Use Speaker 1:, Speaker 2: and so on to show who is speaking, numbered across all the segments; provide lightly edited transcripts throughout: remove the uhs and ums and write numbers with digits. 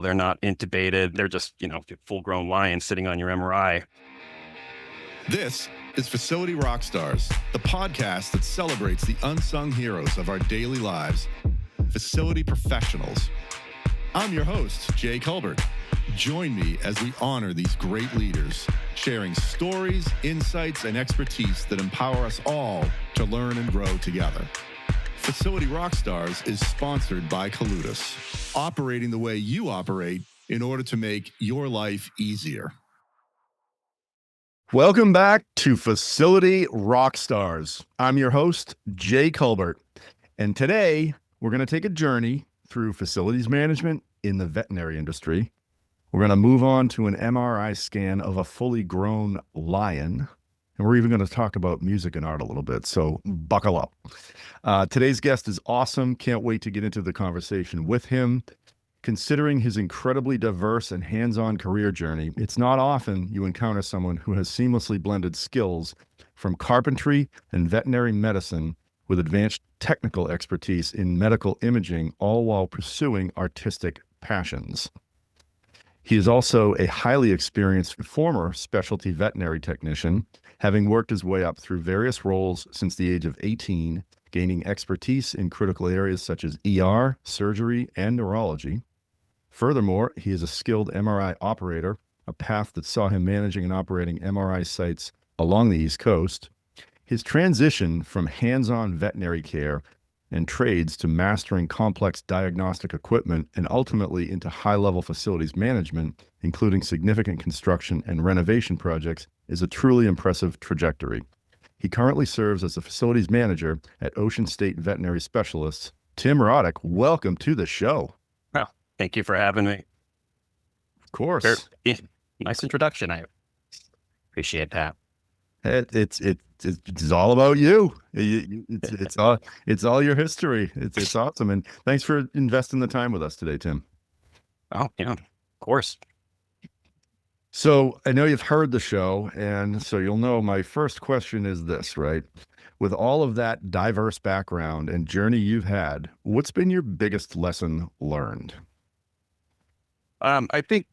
Speaker 1: They're not intubated. They're just, full-grown lions sitting on your MRI.
Speaker 2: This is Facility Rockstars, the podcast that celebrates the unsung heroes of our daily lives, facility professionals. I'm your host, Jay Culbert. Join me as we honor these great leaders, sharing stories, insights, and expertise that empower us all to learn and grow together. Facility Rockstars is sponsored by Coludus, operating the way you operate in order to make your life easier. Welcome back to Facility Rockstars. I'm your host, Jay Culbert, and today we're going to take a journey through facilities management in the veterinary industry. We're going to move on to an MRI scan of a fully grown lion, and we're even going to talk about music and art a little bit, so buckle up. Today's guest is awesome. Can't wait to get into the conversation with him. Considering his incredibly diverse and hands-on career journey, it's not often you encounter someone who has seamlessly blended skills from carpentry and veterinary medicine with advanced technical expertise in medical imaging, all while pursuing artistic passions. He is also a highly experienced former specialty veterinary technician, having worked his way up through various roles since the age of 18, gaining expertise in critical areas such as ER, surgery, and neurology. Furthermore, he is a skilled MRI operator, a path that saw him managing and operating MRI sites along the East Coast. His transition from hands-on veterinary care and trades to mastering complex diagnostic equipment and ultimately into high-level facilities management, including significant construction and renovation projects, is a truly impressive trajectory. He currently serves as a facilities manager at Ocean State Veterinary Specialists. Tim Roddick, welcome to the show.
Speaker 1: Well, thank you for having me.
Speaker 2: Of course.
Speaker 1: Nice introduction. I appreciate that.
Speaker 2: It's all about you. It's all your history. It's awesome. And thanks for investing the time with us today, Tim.
Speaker 1: Oh, yeah, of course.
Speaker 2: So I know you've heard the show, and so you'll know my first question is this, right? With all of that diverse background and journey you've had, what's been your biggest lesson learned?
Speaker 1: I think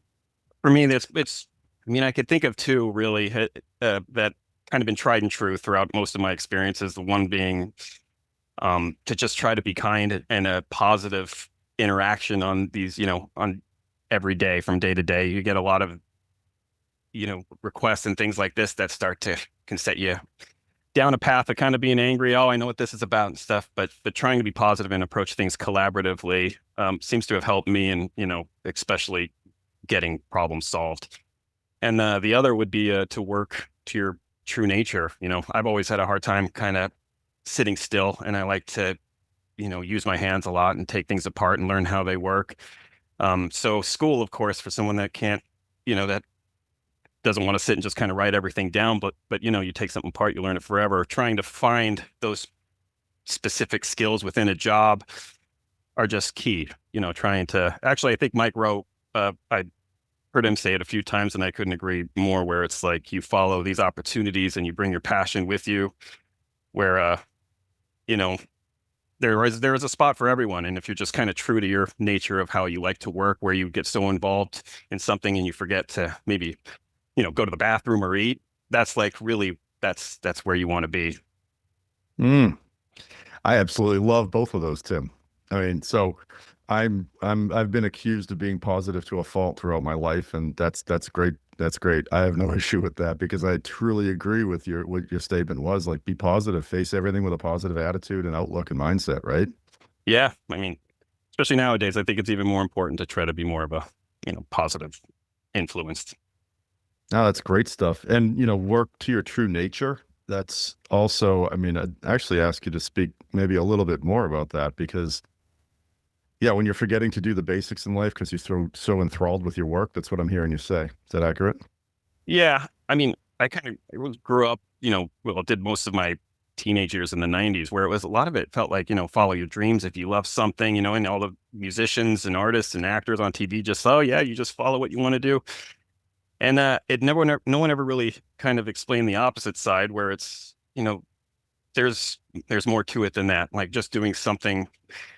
Speaker 1: for me, I could think of two really that kind of been tried and true throughout most of my experiences. The one being to just try to be kind and a positive interaction on these, on every day from day to day. You get a lot of, requests and things like this that can set you down a path of kind of being angry. Oh, I know what this is about and stuff, but trying to be positive and approach things collaboratively seems to have helped me and, especially getting problems solved. And the other would be to work to your true nature. I've always had a hard time kind of sitting still, and I like to, use my hands a lot and take things apart and learn how they work. So school, of course, for someone that can't, that doesn't want to sit and just kind of write everything down, but you take something apart, you learn it forever. Trying to find those specific skills within a job are just key. I think Mike wrote, I heard him say it a few times and I couldn't agree more, where it's like you follow these opportunities and you bring your passion with you, where, there is a spot for everyone. And if you're just kind of true to your nature of how you like to work, where you get so involved in something and you forget to maybe, go to the bathroom or eat, that's like really, that's where you want to be.
Speaker 2: I absolutely love both of those, Tim. I mean, so I've been accused of being positive to a fault throughout my life, and that's great. That's great. I have no issue with that, because I truly agree with what your statement was. Like, be positive, face everything with a positive attitude and outlook and mindset, right?
Speaker 1: Yeah. I mean, especially nowadays, I think it's even more important to try to be more of a, positive influence.
Speaker 2: No, that's great stuff. And, work to your true nature. That's also, I'd actually ask you to speak maybe a little bit more about that, because yeah, when you're forgetting to do the basics in life because you're so enthralled with your work, that's what I'm hearing you say. Is that accurate?
Speaker 1: Yeah. I mean, I grew up, did most of my teenage years in the 90s, where it was a lot of it felt like, follow your dreams. If you love something, and all the musicians and artists and actors on TV just, oh yeah, you just follow what you want to do. And no one ever really kind of explained the opposite side, where it's, there's more to it than that. Like just doing something,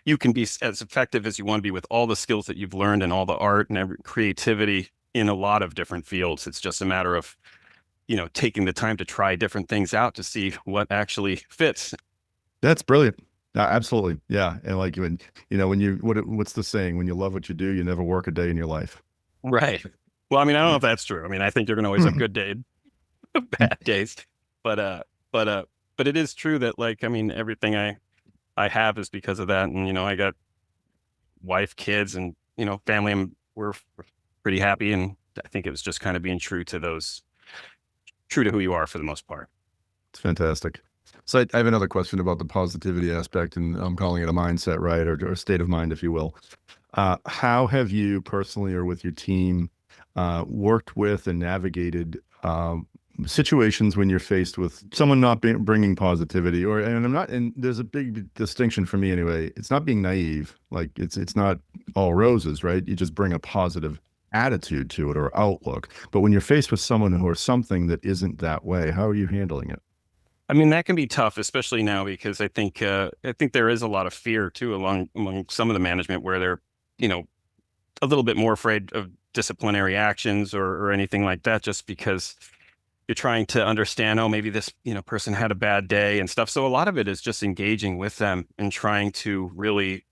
Speaker 1: you can be as effective as you want to be with all the skills that you've learned and all the art and every creativity in a lot of different fields. It's just a matter of, taking the time to try different things out to see what actually fits.
Speaker 2: That's brilliant. Absolutely. Yeah. And like when what's the saying? When you love what you do, you never work a day in your life.
Speaker 1: Right. Well, I mean, I don't know if that's true. I mean, I think you're going to always have good days, bad days, but, but, but it is true that like, I mean, everything I have is because of that. And, I got wife, kids, and, family, and we're pretty happy. And I think it was just kind of being true to who you are for the most part.
Speaker 2: It's fantastic. So I have another question about the positivity aspect, and I'm calling it a mindset, right? Or state of mind, if you will. How have you personally or with your team worked with and navigated situations when you're faced with someone not bringing positivity, and there's a big distinction for me anyway. It's not being naive. Like it's not all roses, right? You just bring a positive attitude to it or outlook. But when you're faced with someone or something that isn't that way, how are you handling it?
Speaker 1: I mean, that can be tough, especially now, because I think there is a lot of fear too among some of the management where they're, a little bit more afraid of disciplinary actions or anything like that, just because you're trying to understand, oh, maybe this, person had a bad day and stuff. So a lot of it is just engaging with them and trying to really,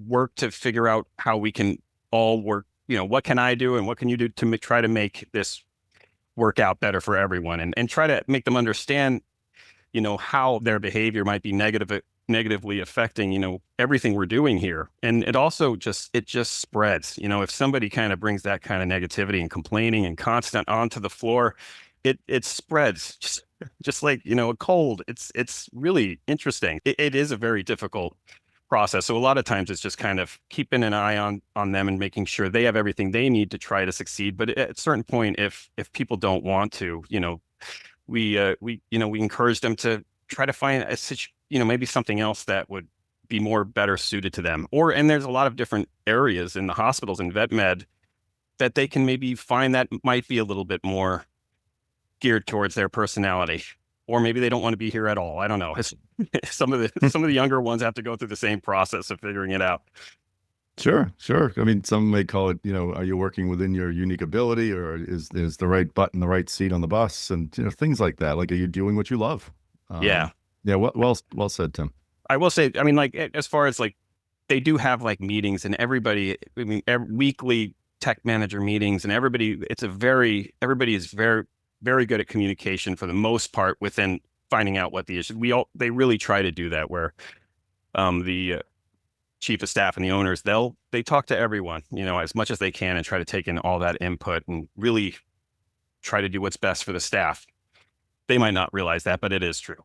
Speaker 1: work to figure out how we can all work, what can I do and what can you do to try to make this work out better for everyone, and try to make them understand, how their behavior might be negatively affecting, everything we're doing here. And it also just spreads, if somebody kind of brings that kind of negativity and complaining and constant onto the floor, it spreads just like, a cold. It's really interesting. It is a very difficult process. So a lot of times it's just kind of keeping an eye on them and making sure they have everything they need to try to succeed. But at a certain point, if people don't want to, we encourage them to try to find maybe something else that would be better suited to them. And there's a lot of different areas in the hospitals and vet med that they can maybe find that might be a little bit more geared towards their personality. Or maybe they don't want to be here at all. I don't know. Some of the younger ones have to go through the same process of figuring it out.
Speaker 2: Sure. I mean, some may call it, are you working within your unique ability, or is the right button, the right seat on the bus, and things like that. Like, are you doing what you love?
Speaker 1: Yeah.
Speaker 2: Yeah. Well said, Tim.
Speaker 1: I will say, I mean, like as far as like they do have like meetings, and everybody, I mean, weekly tech manager meetings, and everybody is very, very good at communication for the most part within finding out what the issue. They really try to do that, where the chief of staff and the owners, they talk to everyone, as much as they can, and try to take in all that input and really try to do what's best for the staff. They might not realize that, but it is true.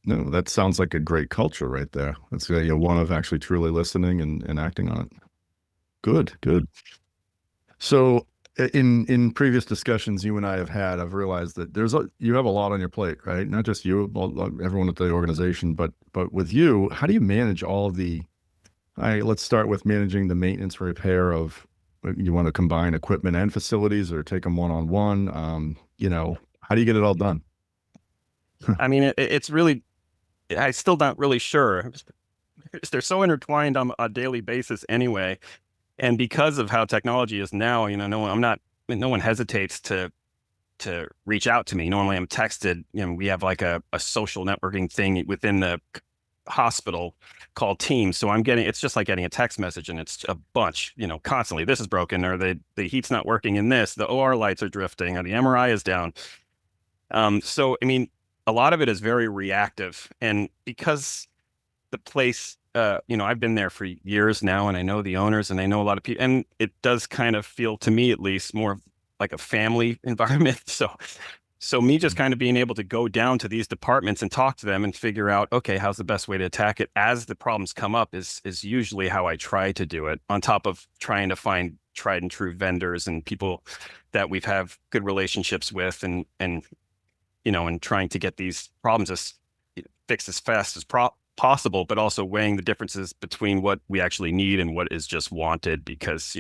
Speaker 2: No, that sounds like a great culture right there. That's one of actually truly listening and acting on it. Good. So in previous discussions you and I have had, I've realized that you have a lot on your plate, right? Not just you, everyone at the organization, but with you, how do you manage all of let's start with managing the maintenance and repair of, you want to combine equipment and facilities or take them one-on-one? How do you get it all done?
Speaker 1: I mean, it's really, I still not really sure. They're so intertwined on a daily basis anyway. And because of how technology is now, no one hesitates to reach out to me. Normally I'm texted, we have like a social networking thing within the hospital called Teams. So it's just like getting a text message, and it's a bunch, constantly. This is broken, or the heat's not working in this, the OR lights are drifting, or the MRI is down. So, I mean, a lot of it is very reactive. And because the place, I've been there for years now, and I know the owners, and I know a lot of people, and it does kind of feel, to me at least, more like a family environment. So me just kind of being able to go down to these departments and talk to them and figure out, okay, how's the best way to attack it as the problems come up is usually how I try to do it, on top of trying to find tried and true vendors and people that we've have good relationships with, and trying to get these problems fixed as fast as possible, but also weighing the differences between what we actually need and what is just wanted, because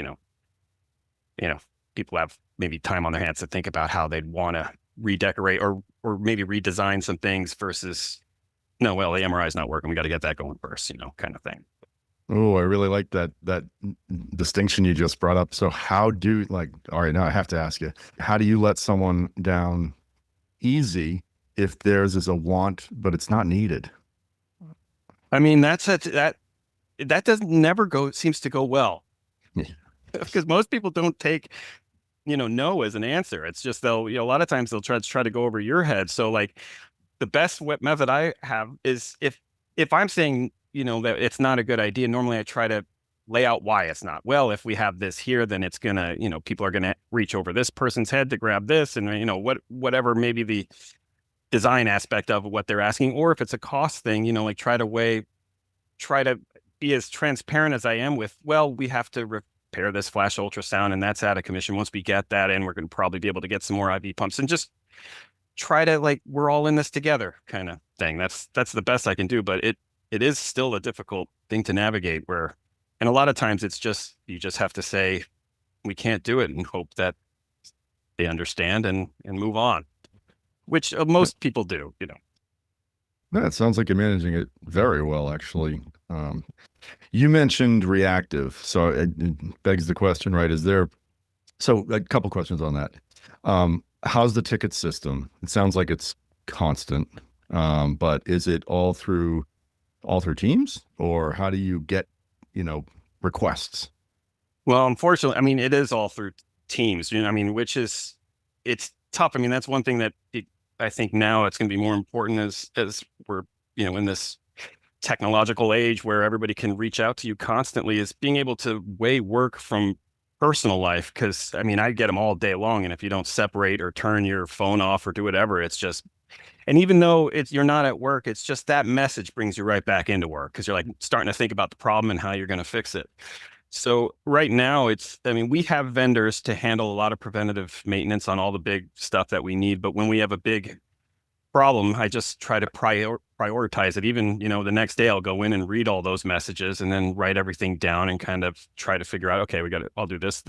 Speaker 1: people have maybe time on their hands to think about how they'd want to redecorate or maybe redesign some things versus, no, well, the MRI is not working. We got to get that going first, kind of thing.
Speaker 2: Oh, I really like that distinction you just brought up. So all right, now I have to ask you, how do you let someone down easy if theirs is a want, but it's not needed?
Speaker 1: I mean, that doesn't never seems to go well.
Speaker 2: Yeah.
Speaker 1: Because most people don't take, no as an answer. It's just a lot of times they'll try to go over your head. So like the best method I have is if I'm saying, that it's not a good idea, normally I try to lay out why it's not. Well, if we have this here, then it's gonna, people are gonna reach over this person's head to grab this, and whatever maybe the design aspect of what they're asking, or if it's a cost thing, like try to be as transparent as I am with, well, we have to repair this flash ultrasound and that's out of commission. Once we get that in, we're going to probably be able to get some more IV pumps, and just try to we're all in this together kind of thing. That's the best I can do, but it is still a difficult thing to navigate and a lot of times it's just, you just have to say, we can't do it, and hope that they understand and move on, which most people do.
Speaker 2: No, it sounds like you're managing it very well, actually. You mentioned reactive, so it begs the question, right? So a couple questions on that. How's the ticket system? It sounds like it's constant, but is it all through teams, or how do you get, requests?
Speaker 1: Well, unfortunately, I mean, it is all through teams, I mean, it's tough. I mean, that's one thing that I think now it's going to be more important as we're, in this technological age where everybody can reach out to you constantly, is being able to weigh work from personal life. Cause I mean, I get them all day long. And if you don't separate or turn your phone off or do whatever, it's just, and even though you're not at work, it's just that message brings you right back into work. Cause you're starting to think about the problem and how you're going to fix it. So right now we have vendors to handle a lot of preventative maintenance on all the big stuff that we need. But when we have a big problem, I just try to prioritize it. Even, the next day I'll go in and read all those messages and then write everything down and kind of try to figure out, okay, I'll do this,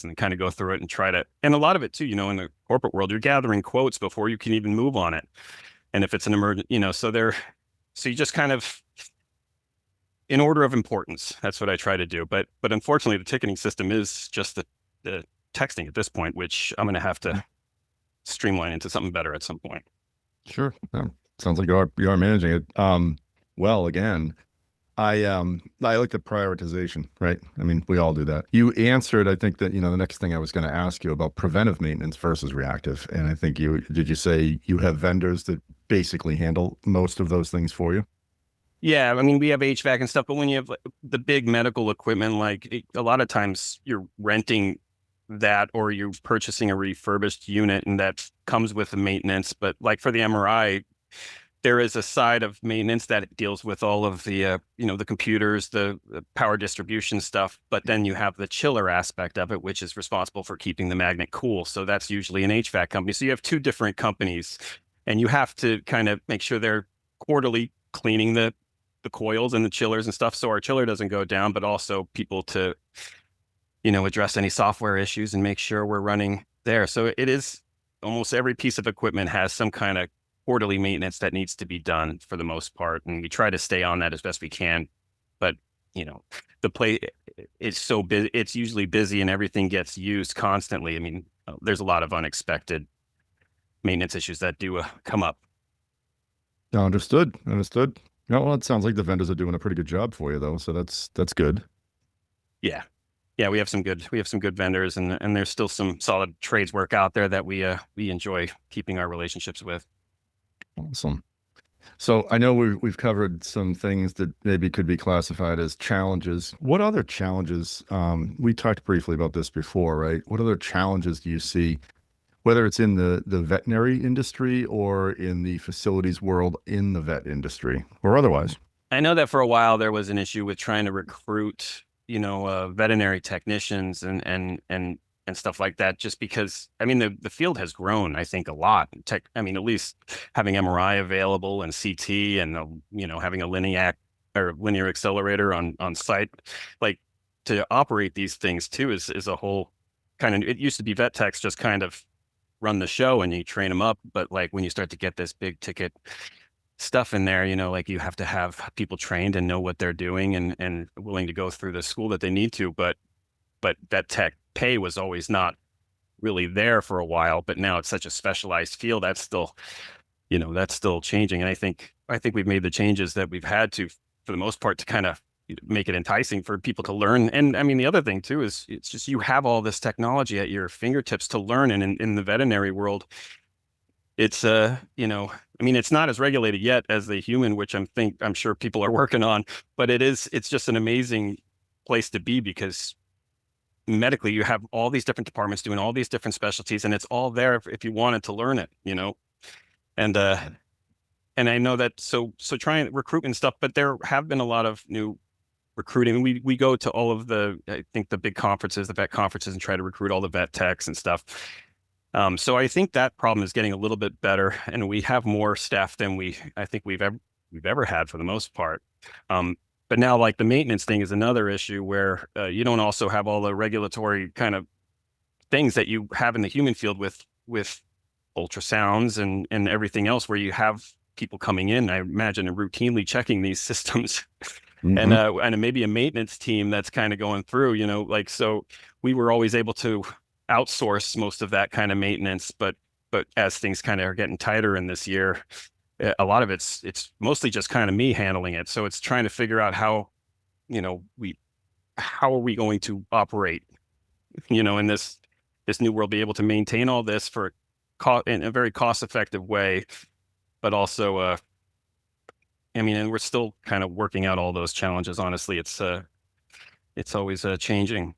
Speaker 1: and kind of go through it and try to, and a lot of it too, in the corporate world, you're gathering quotes before you can even move on it. And if it's an emergent, so you just kind of, in order of importance, that's what I try to do. But unfortunately, the ticketing system is just the texting at this point, which I'm going to have to streamline into something better at some point.
Speaker 2: Sure. Sounds like you are managing it. Well, again, I like the prioritization, right? I mean, we all do that. You answered, I think that, the next thing I was going to ask you about preventive maintenance versus reactive. And I think did you say you have vendors that basically handle most of those things for you?
Speaker 1: Yeah. I mean, we have HVAC and stuff, but when you have the big medical equipment, a lot of times you're renting that, or you're purchasing a refurbished unit and that comes with the maintenance. But for the MRI, there is a side of maintenance that deals with all of the, the computers, the power distribution stuff. But then you have the chiller aspect of it, which is responsible for keeping the magnet cool. So that's usually an HVAC company. So you have two different companies, and you have to kind of make sure they're quarterly cleaning the coils and the chillers and stuff, so our chiller doesn't go down, but also people to, address any software issues and make sure we're running there. So it is, almost every piece of equipment has some kind of quarterly maintenance that needs to be done for the most part. And we try to stay on that as best we can. But, the place is so busy, it's usually busy and everything gets used constantly. I mean, there's a lot of unexpected maintenance issues that do come up.
Speaker 2: Understood. Yeah, well, it sounds like the vendors are doing a pretty good job for you, though. So that's good.
Speaker 1: Yeah. We have some good vendors, and there's still some solid trades work out there that we enjoy keeping our relationships with.
Speaker 2: Awesome. So I know we've covered some things that maybe could be classified as challenges. What other challenges, we talked briefly about this before, right? What other challenges do you see, whether it's in the veterinary industry or in the facilities world in the vet industry or otherwise?
Speaker 1: I know that for a while there was an issue with trying to recruit, veterinary technicians and stuff like that, just because, I mean, the field has grown, I think, a lot. At least having MRI available and CT and, having a linear accelerator on site, to operate these things too is a whole kind of, it used to be vet techs just kind of run the show and you train them up. But like when you start to get this big ticket stuff in there, like you have to have people trained and know what they're doing and willing to go through the school that they need to. But that tech pay was always not really there for a while, but now it's such a specialized field that's still changing. And I think we've made the changes that we've had to, for the most part, to kind of make it enticing for people to learn. And I mean, the other thing too is it's just you have all this technology at your fingertips to learn. And in the veterinary world, it's I mean, it's not as regulated yet as the human, which I'm sure people are working on, but it's just an amazing place to be because medically you have all these different departments doing all these different specialties, and it's all there if you wanted to learn it. And and I know that so trying recruitment stuff, but there have been a lot of new recruiting. We go to all of I think the big conferences, the vet conferences, and try to recruit all the vet techs and stuff. So I think that problem is getting a little bit better, and we have more staff than I think we've ever had for the most part. But now, like the maintenance thing is another issue where you don't also have all the regulatory kind of things that you have in the human field with ultrasounds and everything else, where you have people coming in, I imagine, and routinely checking these systems.
Speaker 2: Mm-hmm.
Speaker 1: And maybe a maintenance team that's kind of going through, so we were always able to outsource most of that kind of maintenance, but as things kind of are getting tighter in this year, a lot of it's mostly just kind of me handling it. So it's trying to figure out how are we going to operate, in this new world, be able to maintain all this in a very cost effective way, but also, I mean, and we're still kind of working out all those challenges. Honestly, it's always changing.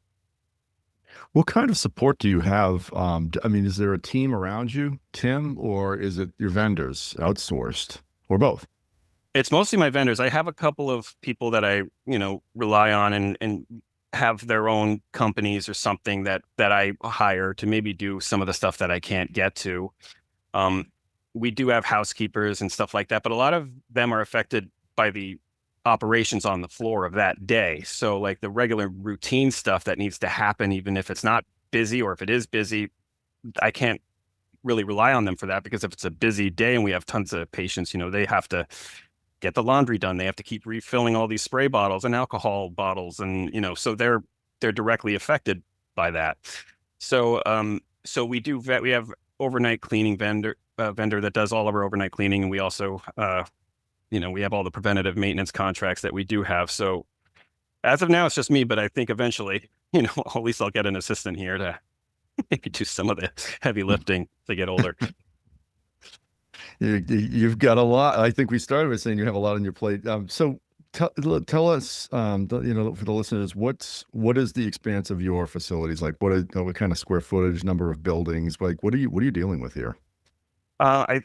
Speaker 2: What kind of support do you have? I mean, is there a team around you, Tim, or is it your vendors outsourced, or both?
Speaker 1: It's mostly my vendors. I have a couple of people that I, rely on and have their own companies or something that I hire to maybe do some of the stuff that I can't get to. We do have housekeepers and stuff like that, but a lot of them are affected by the operations on the floor of that day. So like the regular routine stuff that needs to happen, even if it's not busy, or if it is busy, I can't really rely on them for that, because if it's a busy day and we have tons of patients, they have to get the laundry done. They have to keep refilling all these spray bottles and alcohol bottles. And, so they're directly affected by that. So, we have overnight cleaning vendor that does all of our overnight cleaning. And we also, we have all the preventative maintenance contracts that we do have. So as of now, it's just me, but I think eventually, at least I'll get an assistant here to maybe do some of the heavy lifting as they get older.
Speaker 2: You've got a lot. I think we started with saying you have a lot on your plate. So tell us, for the listeners, what is the expanse of your facilities? Like what kind of square footage, number of buildings? Like what are you dealing with here?
Speaker 1: I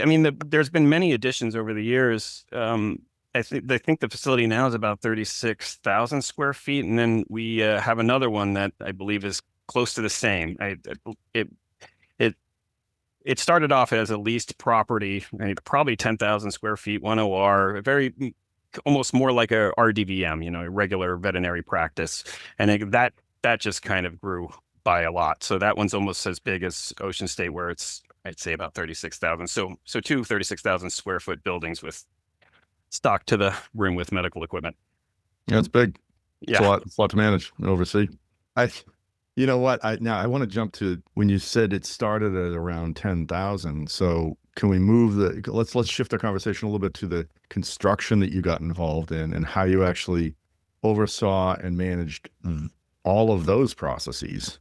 Speaker 1: mean, there's been many additions over the years. I think the facility now is about 36,000 square feet, and then we have another one that I believe is close to the same. It started off as a leased property, probably 10,000 square feet, one OR, almost more like a RDVM, a regular veterinary practice, and that just kind of grew by a lot. So that one's almost as big as Ocean State, where it's, I'd say, about 36,000. So two 36,000 square foot buildings with stocked to the rim with medical equipment.
Speaker 2: Yeah, it's big.
Speaker 1: Yeah.
Speaker 2: It's a lot to manage and oversee. You know what? I want to jump to when you said it started at around 10,000. So can we move let's shift our conversation a little bit to the construction that you got involved in and how you actually oversaw and managed all of those processes.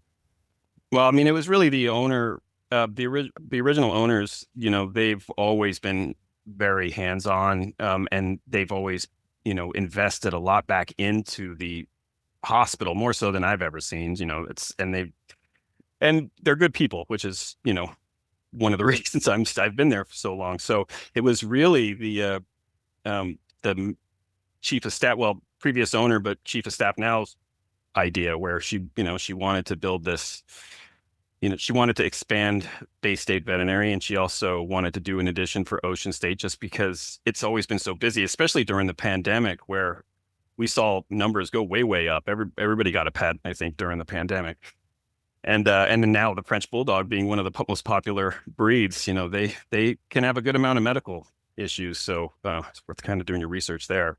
Speaker 1: Well, I mean, it was really the owner, the original owners, they've always been very hands-on, and they've always, invested a lot back into the hospital, more so than I've ever seen. And they're good people, which is, one of the reasons I've been there for so long. So it was really the chief of staff, previous owner, but chief of staff now's idea, where she wanted to build this. She wanted to expand Bay State Veterinary, and she also wanted to do an addition for Ocean State, just because it's always been so busy, especially during the pandemic, where we saw numbers go way, way up. Everybody got a pet, I think, during the pandemic. And then now the French Bulldog being one of the most popular breeds, they can have a good amount of medical issues. So it's worth kind of doing your research there.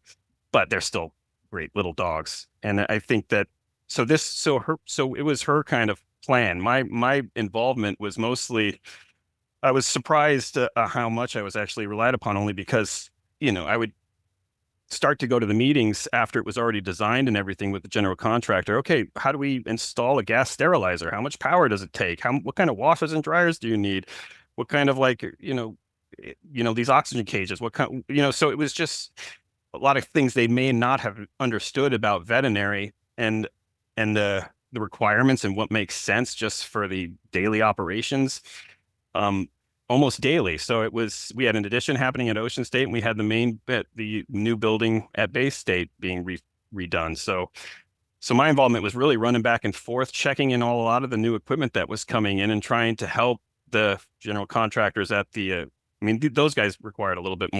Speaker 1: But they're still great little dogs. And I think that so it was her kind of plan. My involvement was mostly, I was surprised how much I was actually relied upon, only because I would start to go to the meetings after it was already designed and everything with the general contractor. Okay, how do we install a gas sterilizer? How much power does it take? What kind of washers and dryers do you need? What kind of these oxygen cages? What kind, so it was just a lot of things they may not have understood about veterinary and the requirements and what makes sense just for the daily operations. Almost daily. So we had an addition happening at Ocean State, and we had the new building at Bay State being redone. So my involvement was really running back and forth, checking in a lot of the new equipment that was coming in and trying to help the general contractors at those guys required a little bit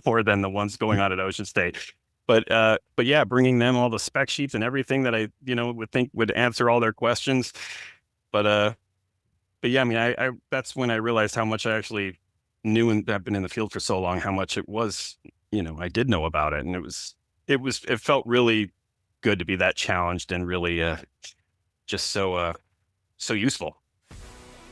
Speaker 1: more than the ones going on at Ocean State. But yeah, bringing them all the spec sheets and everything that I, would think would answer all their questions. But yeah, I that's when I realized how much I actually knew, and I've been in the field for so long, how much it was, I did know about it. And it felt really good to be that challenged and really just so useful.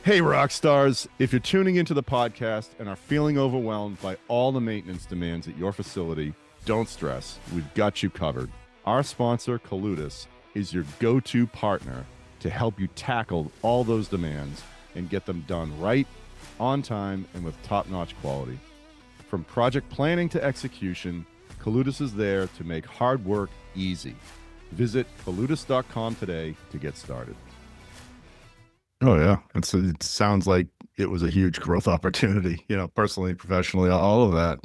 Speaker 2: Hey, rock stars. If you're tuning into the podcast and are feeling overwhelmed by all the maintenance demands at your facility, don't stress. We've got you covered. Our sponsor, Coludis, is your go-to partner to help you tackle all those demands and get them done right, on time, and with top-notch quality. From project planning to execution, Coludis is there to make hard work easy. Visit coludis.com today to get started. Oh, yeah. It sounds like it was a huge growth opportunity, personally, professionally, all of that.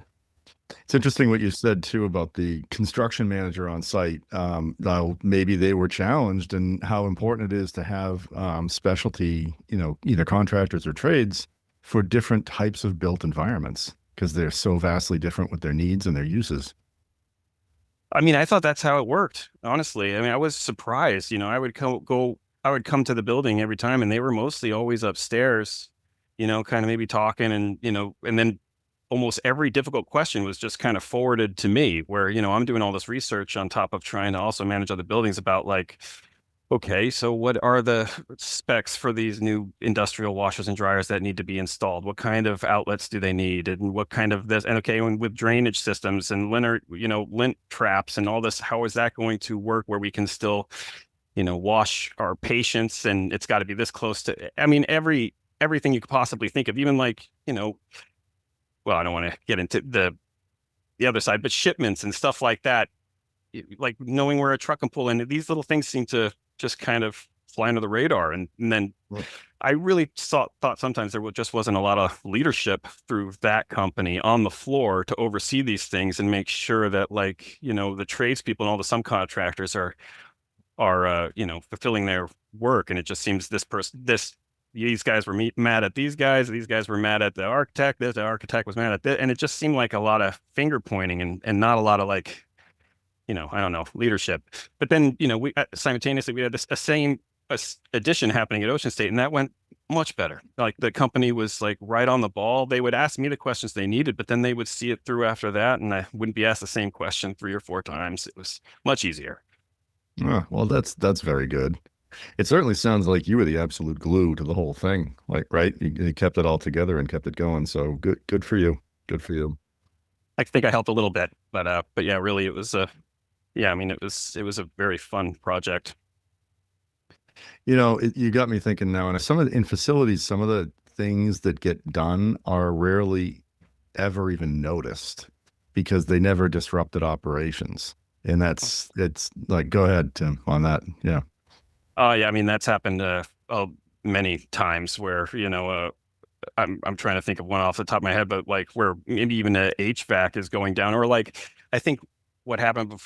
Speaker 2: It's interesting what you said, too, about the construction manager on site. Maybe they were challenged and how important it is to have specialty, either contractors or trades for different types of built environments, because they're so vastly different with their needs and their uses.
Speaker 1: I thought that's how it worked, honestly. I was surprised. I would come to the building every time, and they were mostly always upstairs, kind of maybe talking, and then almost every difficult question was just kind of forwarded to me, where, I'm doing all this research on top of trying to also manage other buildings about, like, okay, so what are the specs for these new industrial washers and dryers that need to be installed? What kind of outlets do they need? And what kind of this? And okay, with drainage systems and lint traps and all this, how is that going to work where we can still, wash our patients, and it's got to be this close to, everything you could possibly think of, even like, well, I don't want to get into the other side, but shipments and stuff like that, like knowing where a truck can pull in, these little things seem to just kind of fly under the radar. And then right. I really thought sometimes there just wasn't a lot of leadership through that company on the floor to oversee these things and make sure that, like, the tradespeople and all the subcontractors are fulfilling their work. And it just seems these guys were mad at these guys were mad at the architect, the architect was mad at this, and it just seemed like a lot of finger pointing and not a lot of, like, I don't know, leadership. But then, we simultaneously, we had a same addition happening at Ocean State, and that went much better. Like, the company was, like, right on the ball. They would ask me the questions they needed, but then they would see it through after that, and I wouldn't be asked the same question 3 or 4 times. It was much easier.
Speaker 2: Well, that's very good. It certainly sounds like you were the absolute glue to the whole thing. Like, right? You kept it all together and kept it going. So good for you. Good for you.
Speaker 1: I think I helped a little bit, but yeah, really, it was it was a very fun project.
Speaker 2: You got me thinking now, and in facilities, some of the things that get done are rarely ever even noticed because they never disrupted operations. And it's like, go ahead, Tim, on that. Yeah.
Speaker 1: Yeah, that's happened many times where, I'm trying to think of one off the top of my head, but like where maybe even a HVAC is going down, or like, I think what happened,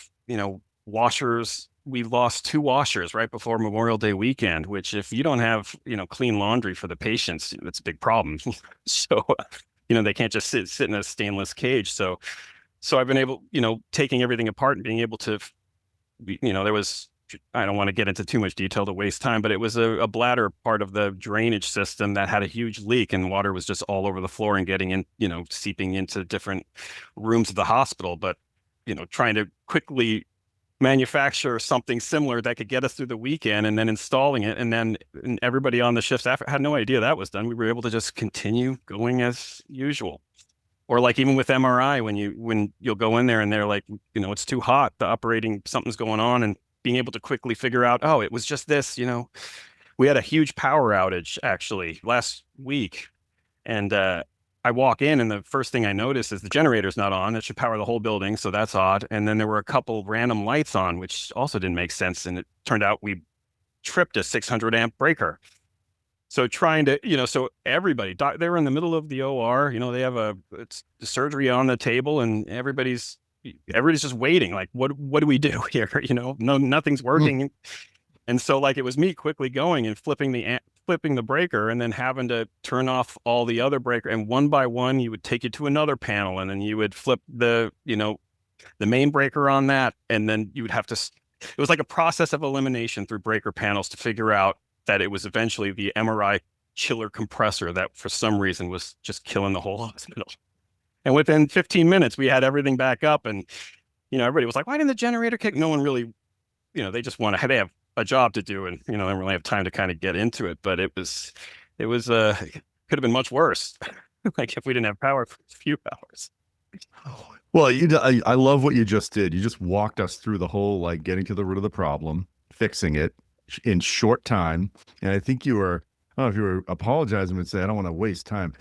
Speaker 1: washers, we lost 2 washers right before Memorial Day weekend, which if you don't have, clean laundry for the patients, it's a big problem. So, they can't just sit in a stainless cage. So I've been able, taking everything apart and being able to, there was I don't want to get into too much detail to waste time, but it was a bladder part of the drainage system that had a huge leak, and water was just all over the floor and getting in, seeping into different rooms of the hospital. But, trying to quickly manufacture something similar that could get us through the weekend, and then installing it, and everybody on the shifts after had no idea that was done. We were able to just continue going as usual. Or like even with MRI, when you'll go in there and they're like, it's too hot, something's going on, and being able to quickly figure out, oh, it was just this. We had a huge power outage actually last week, and I walk in, and the first thing I notice is the generator's not on. It should power the whole building, so that's odd. And then there were a couple random lights on, which also didn't make sense. And it turned out we tripped a 600 amp breaker. So trying to, so everybody, they were in the middle of the OR, they have it's the surgery on the table, and everybody's just waiting. Like, what do we do here? No, nothing's working. And so like it was me quickly going and flipping the breaker, and then having to turn off all the other breaker. And one by one, you would take it to another panel, and then you would flip the main breaker on that. And then you would have to, it was like a process of elimination through breaker panels to figure out that it was eventually the MRI chiller compressor that for some reason was just killing the whole hospital. And within 15 minutes, we had everything back up, and, everybody was like, why didn't the generator kick? No one really, they just they have a job to do, and, they don't really have time to kind of get into it. But it could have been much worse. Like if we didn't have power for a few hours.
Speaker 2: Well, I love what you just did. You just walked us through the whole, like, getting to the root of the problem, fixing it in short time. And I think I don't know if you were apologizing and say, I don't want to waste time.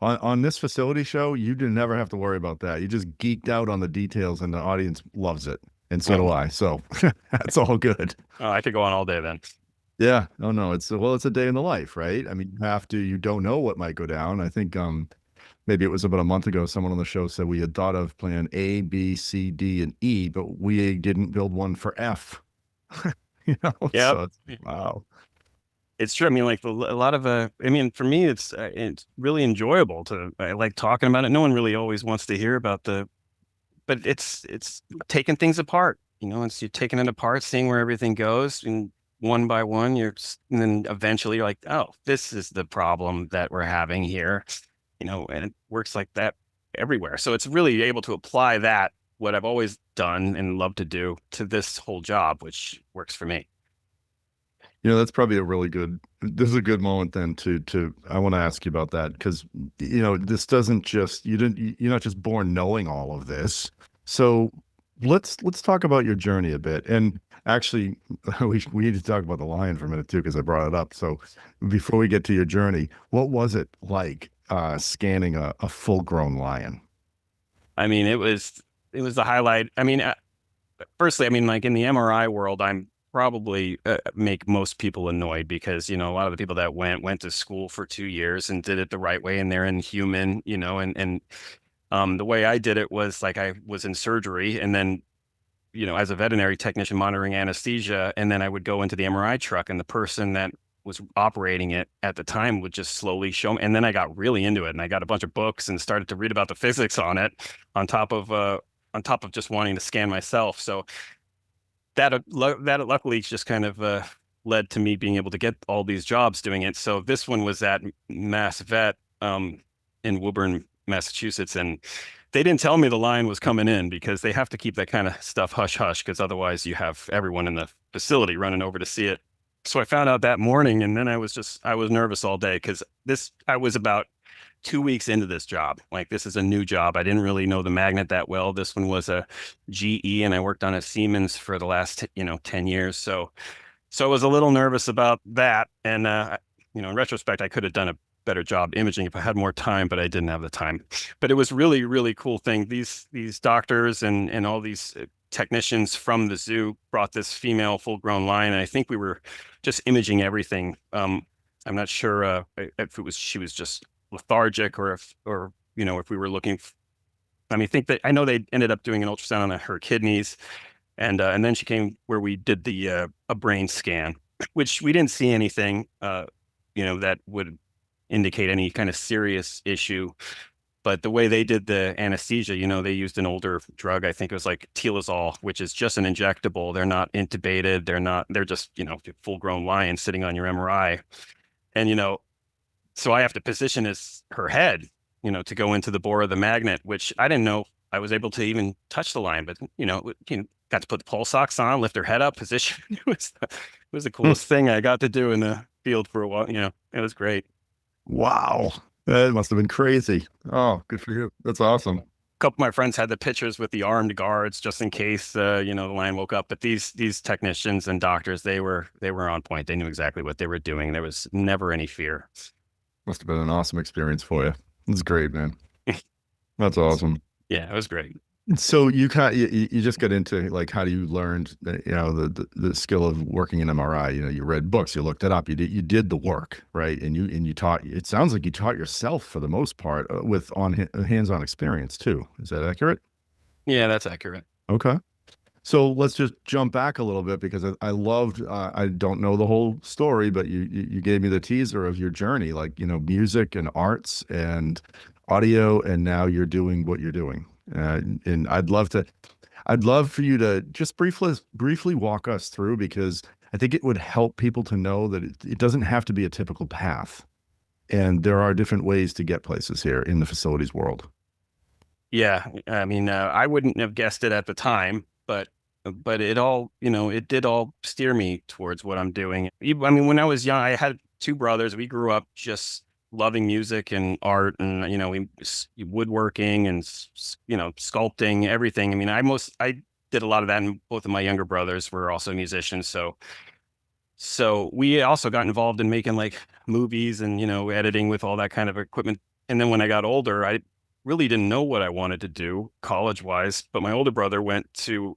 Speaker 2: On this facility show, you never have to worry about that. You just geeked out on the details, and the audience loves it. And so do I. So that's all good.
Speaker 1: Oh, I could go on all day then.
Speaker 2: Yeah. Oh, no. It's a day in the life, right? I mean, you don't know what might go down. I think maybe it was about a month ago, someone on the show said we had thought of plan A, B, C, D, and E, but we didn't build one for F.
Speaker 1: Yeah.
Speaker 2: So wow.
Speaker 1: It's true. I mean, like a lot of, for me, it's really enjoyable I like talking about it. No one really always wants to hear about but it's taking things apart, you're taking it apart, seeing where everything goes, and one by one, and then eventually you're like, oh, this is the problem that we're having here, and it works like that everywhere. So it's really able to apply what I've always done and love to do, to this whole job, which works for me.
Speaker 2: That's probably this is a good moment then I want to ask you about that, because, this doesn't just, you're not just born knowing all of this. So let's talk about your journey a bit. And actually, we need to talk about the lion for a minute too, because I brought it up. So before we get to your journey, what was it like scanning a full grown lion?
Speaker 1: I mean, it was the highlight. I mean, firstly, like in the MRI world, I'm probably make most people annoyed, because, a lot of the people that went to school for 2 years and did it the right way, and they're inhuman, and the way I did it was like, I was in surgery, and then, as a veterinary technician monitoring anesthesia, and then I would go into the MRI truck, and the person that was operating it at the time would just slowly show me. And then I got really into it, and I got a bunch of books and started to read about the physics on it, on top of just wanting to scan myself. So that luckily just kind of led to me being able to get all these jobs doing it. So this one was at Mass Vet in Woburn, Massachusetts, and they didn't tell me the lion was coming in, because they have to keep that kind of stuff hush hush, because otherwise you have everyone in the facility running over to see it. So I found out that morning, and then I was nervous all day, because I was about 2 weeks into this job. Like, this is a new job. I didn't really know the magnet that well. This one was a GE, and I worked on a Siemens for the last 10 years. So I was a little nervous about that. And in retrospect, I could have done a better job imaging if I had more time, but I didn't have the time. But it was really, really cool thing. These doctors and all these technicians from the zoo brought this female full-grown lion, and I think we were just imaging everything. I'm not sure if she was just lethargic, or if we were looking. I know they ended up doing an ultrasound on her kidneys, and then she came where we did a brain scan, which we didn't see anything that would indicate any kind of serious issue. But the way they did the anesthesia, they used an older drug. I think it was like Tilazol, which is just an injectable. They're not intubated. They're just, full grown lions sitting on your MRI. And, so I have to position her head, to go into the bore of the magnet, which I didn't know I was able to even touch the lion, but, got to put the pulse ox on, lift her head up, position. It was the coolest thing I got to do in the field for a while. It was great.
Speaker 2: Wow. That must have been crazy. Oh, good for you. That's awesome.
Speaker 1: Couple of my friends had the pictures with the armed guards just in case the lion woke up. But these technicians and doctors, they were on point. They knew exactly what they were doing. There was never any fear.
Speaker 2: Must have been an awesome experience for you. It's great, man. That's awesome.
Speaker 1: Yeah, it was great.
Speaker 2: So you just got into like how do you learn the skill of working in MRI? You read books, you looked it up, you did the work, right? And you taught. It sounds like you taught yourself for the most part with hands-on experience too. Is that accurate?
Speaker 1: Yeah, that's accurate.
Speaker 2: Okay. So let's just jump back a little bit because I loved. I don't know the whole story, but you gave me the teaser of your journey, like music and arts and audio, and now you're doing what you're doing. And I'd love for you to just briefly walk us through, because I think it would help people to know that it doesn't have to be a typical path, and there are different ways to get places here in the facilities world.
Speaker 1: Yeah, I mean, I wouldn't have guessed it at the time, but it all, it did all steer me towards what I'm doing. I mean, when I was young, I had two brothers. We grew up just loving music and art, and woodworking and sculpting, everything. I mean, I did a lot of that, and both of my younger brothers were also musicians. So we also got involved in making like movies and editing with all that kind of equipment. And then when I got older, I really didn't know what I wanted to do college wise. But my older brother went to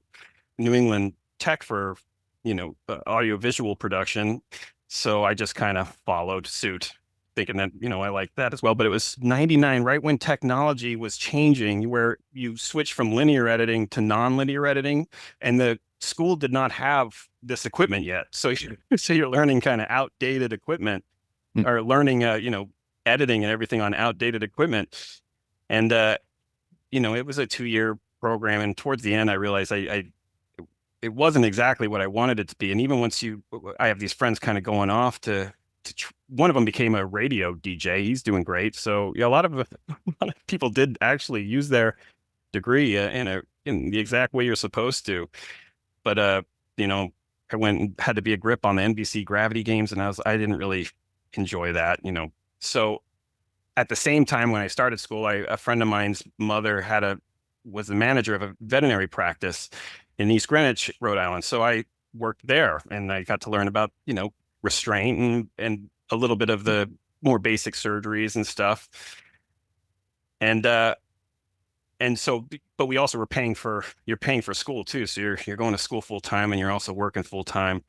Speaker 1: New England Tech for audio visual production, so I just kind of followed suit, thinking that, I liked that as well. But it was 99, right when technology was changing, where you switch from linear editing to non-linear editing, and the school did not have this equipment yet. So, so you're learning kind of outdated equipment, or learning, editing and everything on outdated equipment. And, it was a 2-year program. And towards the end, I realized it wasn't exactly what I wanted it to be. And even once I have these friends kind of going off one of them became a radio DJ. He's doing great. So a lot of people did actually use their degree in the exact way you're supposed to. But I went and had to be a grip on the NBC Gravity games, and I didn't really enjoy that. So at the same time when I started school, a friend of mine's mother was the manager of a veterinary practice in East Greenwich, Rhode Island. So I worked there, and I got to learn about restraint and a little bit of the more basic surgeries and stuff. And so, but we also you're paying for school too. So you're going to school full time, and you're also working full time.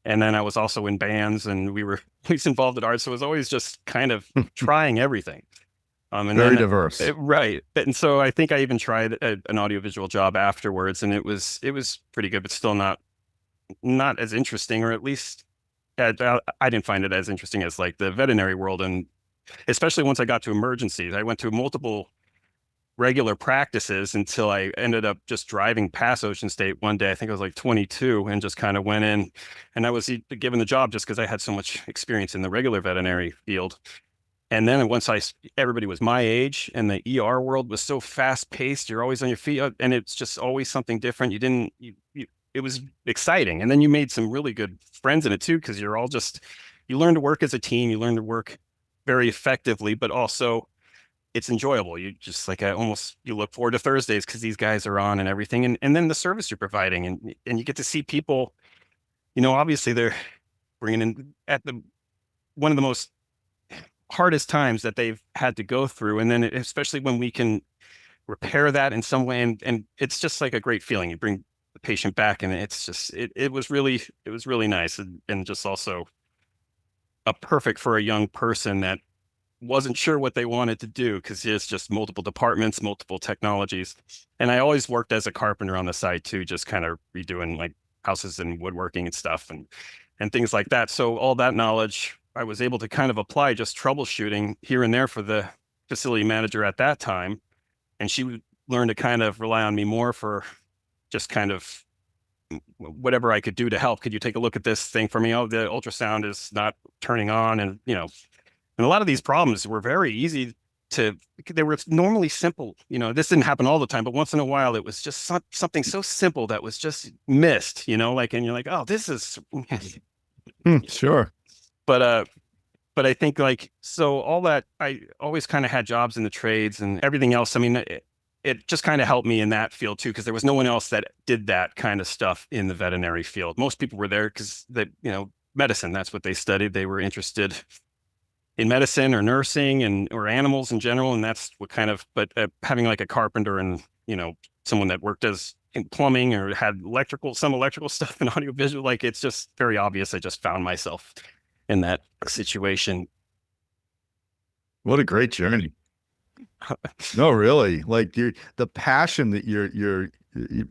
Speaker 1: And then I was also in bands, and we were always involved in art. So it was always just kind of trying everything. And
Speaker 2: Very diverse.
Speaker 1: Right. And so I think I even tried an audiovisual job afterwards, and it was pretty good, but still not as interesting, or at least I didn't find it as interesting as like the veterinary world. And especially once I got to emergencies, I went to multiple regular practices until I ended up just driving past Ocean State one day. I think I was like 22, and just kind of went in, and I was given the job just because I had so much experience in the regular veterinary field. And then once everybody was my age, and the ER world was so fast paced, you're always on your feet, and it's just always something different. It was exciting. And then you made some really good friends in it too, because you're all you learn to work as a team, you learn to work very effectively, but also it's enjoyable. You just you look forward to Thursdays because these guys are on and everything. And then the service you're providing, and you get to see people, obviously they're bringing in at one of the most hardest times that they've had to go through. And then especially when we can repair that in some way. And it's just like a great feeling. You bring the patient back, and it's just, it was really nice. And just also a perfect for a young person that wasn't sure what they wanted to do, because it's just multiple departments, multiple technologies. And I always worked as a carpenter on the side too, just kind of redoing like houses and woodworking and stuff and things like that. So all that knowledge I was able to kind of apply, just troubleshooting here and there for the facility manager at that time, and she would learn to kind of rely on me more for just kind of whatever I could do to help. Could you take a look at this thing for me? Oh, the ultrasound is not turning on. And, and a lot of these problems were very easy they were normally simple. This didn't happen all the time, but once in a while it was just something so simple that was just missed, and you're like, oh, this is,
Speaker 2: Sure.
Speaker 1: but I think so all that, I always kind of had jobs in the trades and everything else. I mean, it just kind of helped me in that field too, because there was no one else that did that kind of stuff in the veterinary field. Most people were there because medicine, that's what they studied. They were interested in medicine or nursing or animals in general. And that's what but having like a carpenter and, someone that worked as in plumbing or had some electrical stuff and audiovisual, it's just very obvious. I just found myself in that situation.
Speaker 2: What a great journey. No, really. The passion that you're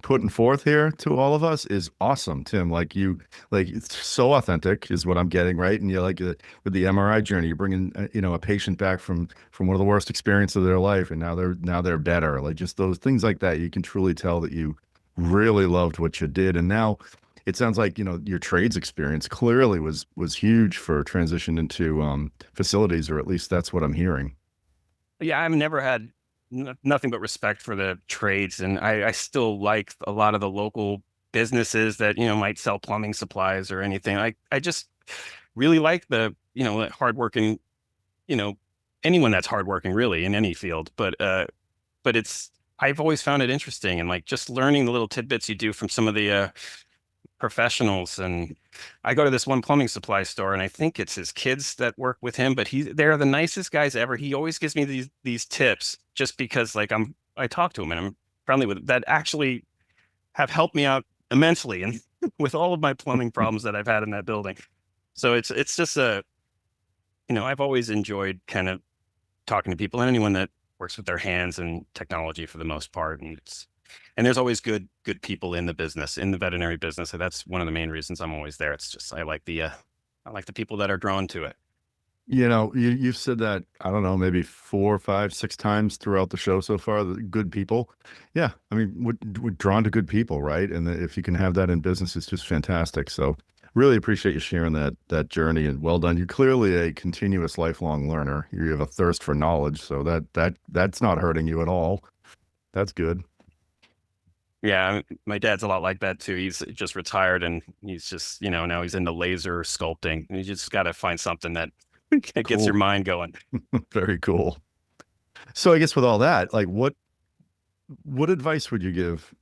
Speaker 2: putting forth here to all of us is awesome, Tim. It's so authentic is what I'm getting, right? And you're with the MRI journey, you're bringing a patient back from one of the worst experiences of their life, and now they're better. Just those things like that, you can truly tell that you really loved what you did. And now it sounds like your trades experience clearly was huge for transition into facilities, or at least that's what I'm hearing.
Speaker 1: Yeah, I've never had nothing but respect for the trades, and I still like a lot of the local businesses that might sell plumbing supplies or anything. I just really like the hardworking, anyone that's hardworking really in any field. But I've always found it interesting, and just learning the little tidbits you do from some of the professionals. And I go to this one plumbing supply store, and I think it's his kids that work with him, but they're the nicest guys ever. He always gives me these tips just because I talk to him and I'm friendly with that actually have helped me out immensely and with all of my plumbing problems that I've had in that building. So it's just I've always enjoyed kind of talking to people and anyone that works with their hands and technology for the most part. And there's always good people in the business, in the veterinary business. So that's one of the main reasons I'm always there. It's just I like the people that are drawn to it.
Speaker 2: You've said that, I don't know, maybe 4, 5, 6 times throughout the show so far. The good people, yeah. I mean, we're drawn to good people, right? And if you can have that in business, it's just fantastic. So, really appreciate you sharing that journey, and well done. You're clearly a continuous, lifelong learner. You have a thirst for knowledge, so that's not hurting you at all. That's good.
Speaker 1: Yeah, my dad's a lot like that too. He's just retired, and he's just, now he's into laser sculpting. You just got to find something that gets your mind going.
Speaker 2: Very cool. So I guess with all that, what advice would you give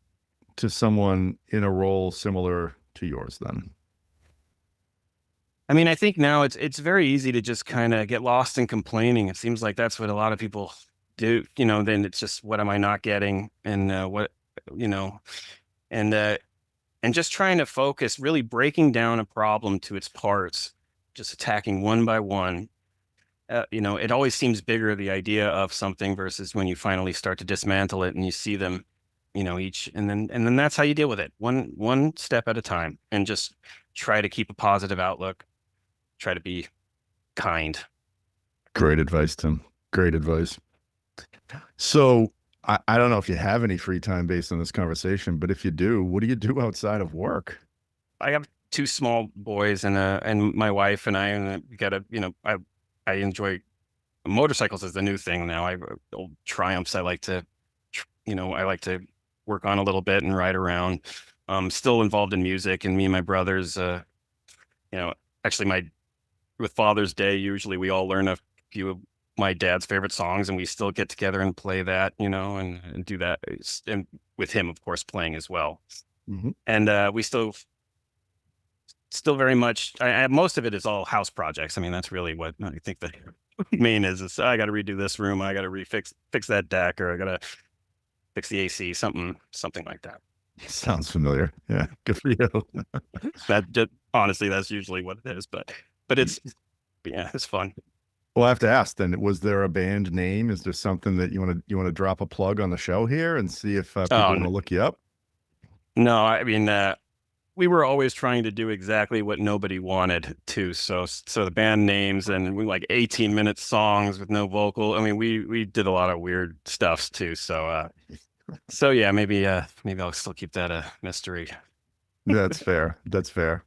Speaker 2: to someone in a role similar to yours then?
Speaker 1: I mean, I think now it's very easy to just kind of get lost in complaining. It seems like that's what a lot of people do. Then it's just, what am I not getting? And what, and just trying to focus, really breaking down a problem to its parts, just attacking one by one. It always seems bigger, the idea of something, versus when you finally start to dismantle it and you see them, each, and then that's how you deal with it, one step at a time, and just try to keep a positive outlook, try to be kind.
Speaker 2: Great advice, Tim. Great advice. So I don't know if you have any free time based on this conversation, but if you do, what do you do outside of work?
Speaker 1: I have 2 small boys and my wife and we got I enjoy motorcycles is the new thing now. Old Triumphs. I like to work on a little bit and ride around. Still involved in music, and me and my brothers, actually with Father's Day, usually we all learn a few of my dad's favorite songs, and we still get together and play that, and do that. And with him, of course, playing as well.
Speaker 2: Mm-hmm.
Speaker 1: And we still very much, most of it is all house projects. I mean, that's really what I think the main is I got to redo this room. I got to fix that deck, or I got to fix the AC, something like that.
Speaker 2: Sounds familiar. Yeah. Good for you.
Speaker 1: Honestly, that's usually what it is, but it's fun.
Speaker 2: Well, I have to ask then, was there a band name? Is there something that you want to drop a plug on the show here and see if people want to look you up?
Speaker 1: No, I mean, we were always trying to do exactly what nobody wanted to. So the band names and we like 18-minute songs with no vocal. I mean, we did a lot of weird stuffs too. So yeah, maybe I'll still keep that a mystery.
Speaker 2: That's fair. That's fair.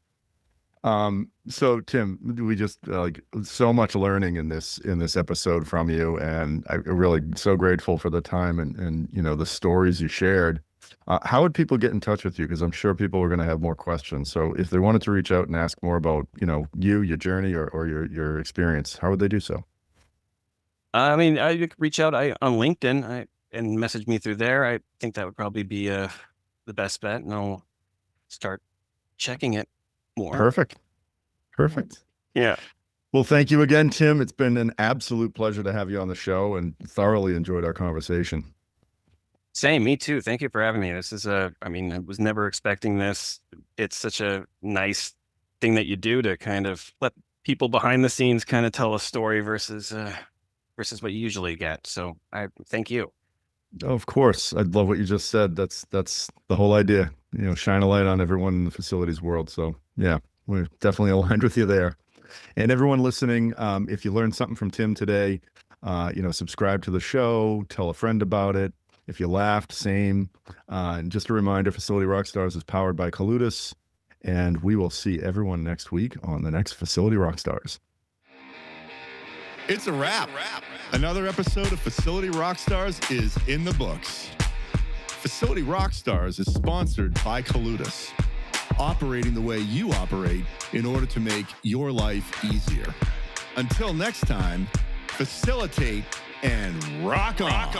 Speaker 2: So Tim, we just like so much learning in this episode from you, and I'm really so grateful for the time and the stories you shared. How would people get in touch with you? Because I'm sure people are going to have more questions. So if they wanted to reach out and ask more about you, your journey, or your experience, how would they do so?
Speaker 1: I mean, you could reach out on LinkedIn and message me through there. I think that would probably be the best bet, and I'll start checking it more.
Speaker 2: Perfect.
Speaker 1: Yeah.
Speaker 2: Well, thank you again, Tim. It's been an absolute pleasure to have you on the show, and thoroughly enjoyed our conversation.
Speaker 1: Same, me too. Thank you for having me. This is I was never expecting this. It's such a nice thing that you do to kind of let people behind the scenes kind of tell a story versus what you usually get. So I thank you.
Speaker 2: Oh, of course. I love what you just said. That's the whole idea, shine a light on everyone in the facilities world. So yeah, we're definitely aligned with you there. And everyone listening, if you learned something from Tim today, subscribe to the show, tell a friend about it. If you laughed, same. And just a reminder, Facility Rockstars is powered by Coludis, and we will see everyone next week on the next Facility Rockstars. It's a wrap. Another episode of Facility Rockstars is in the books. Facility Rockstars is sponsored by Coludis, operating the way you operate in order to make your life easier. Until next time, facilitate and rock on.